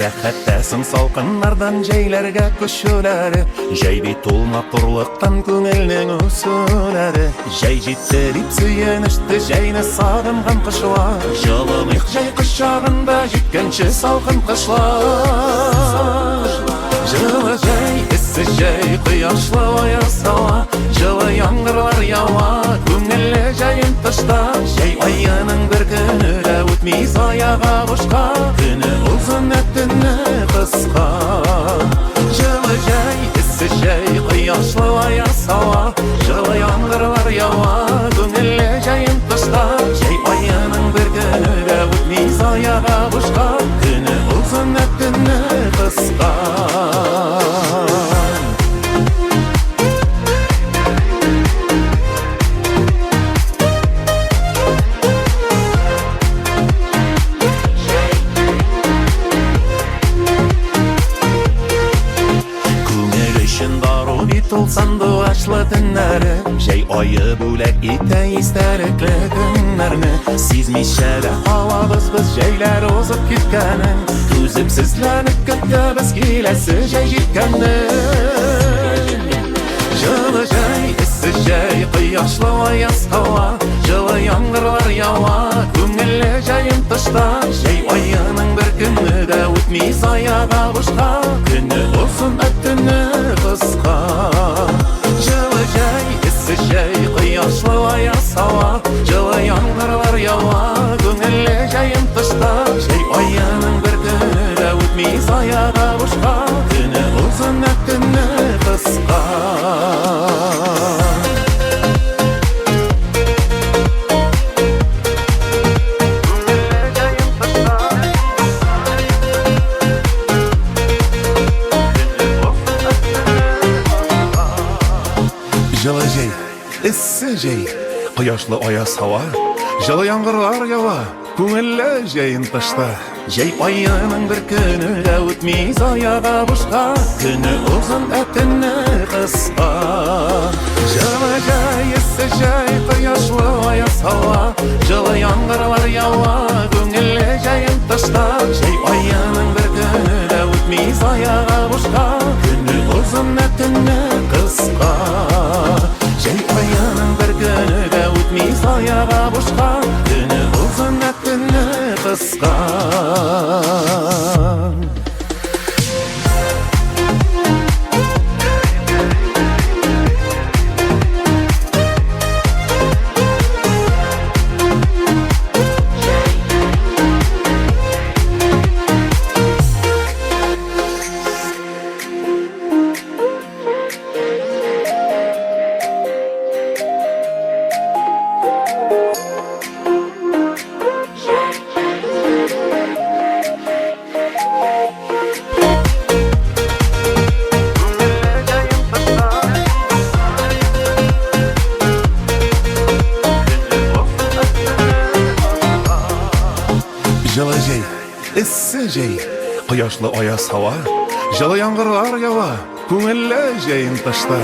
Рәхәттәсең салкыннардан җәйләргә күчүләре, җәй бит ул матурлыктан күңелнең үсүләре. Җәй җитте дип сөенеште җәйне сагынган кышлар, җылымыйк җәй кочагында җиткәнче салкын кышлар. Җылы җәй, эссе җәй, кояшлы аяз һава, җылы яңгырлар ява, күңелле җәен тышта. Җәй аеның бер көне дә үтми заяга бушка, көне узын төне кыска. Җылы җәй, эссе җәй, кояшлы аяз һава, җылы яңгырлар ява, күңелле җәен тышта. Җәй аеның бер көне дә үтми заяга бушка, көне узын төне кыска. Ул сандугачлы төннәре, җәй ае бүләк итә истәлекле көннәрне. Сизмичә дә калабыз без җәйләр узып киткәнен, түземсезләнеп көтәбез киләсе җәй җиткәнен. Җылы җәй, эссе җәй, кояшлы аяз һава, җылы яңгырлар ява, күңелле җәен тышта. Җәй аеның бер көне дә үтми заяга бушка, көне узын төне кыска. Җылы җәй, эссе җәй, кояшлы аяз һава, җылы яңгырлар ява, күңелле җәен тышта. Җәй аеның бер көне дә үтми заяга бушка, көне узын төне кыска. Җылы җәй, эссе җәй, кояшлы аяз һава, җылы яңгырлар ява, күңелле җәен тышта. Җәй аеның бер көне дә үтми заяга бушка, көне узын төне кыска. Җылы җәй, эссе җәй, кояшлы аяз һава, җылы яңгырлар ява, күңелле җәен тышта. Җәй аеның бер көне дә үтми заяга бушка, көне узын төне кыска. Җәй аеның бер көне дә үтми заяга бушка, көне узын төне кыска. Җылы җәй, эссе җәй, кояшлы аяз һава, җылы яңгырлар ява, күңелле җәен тышта.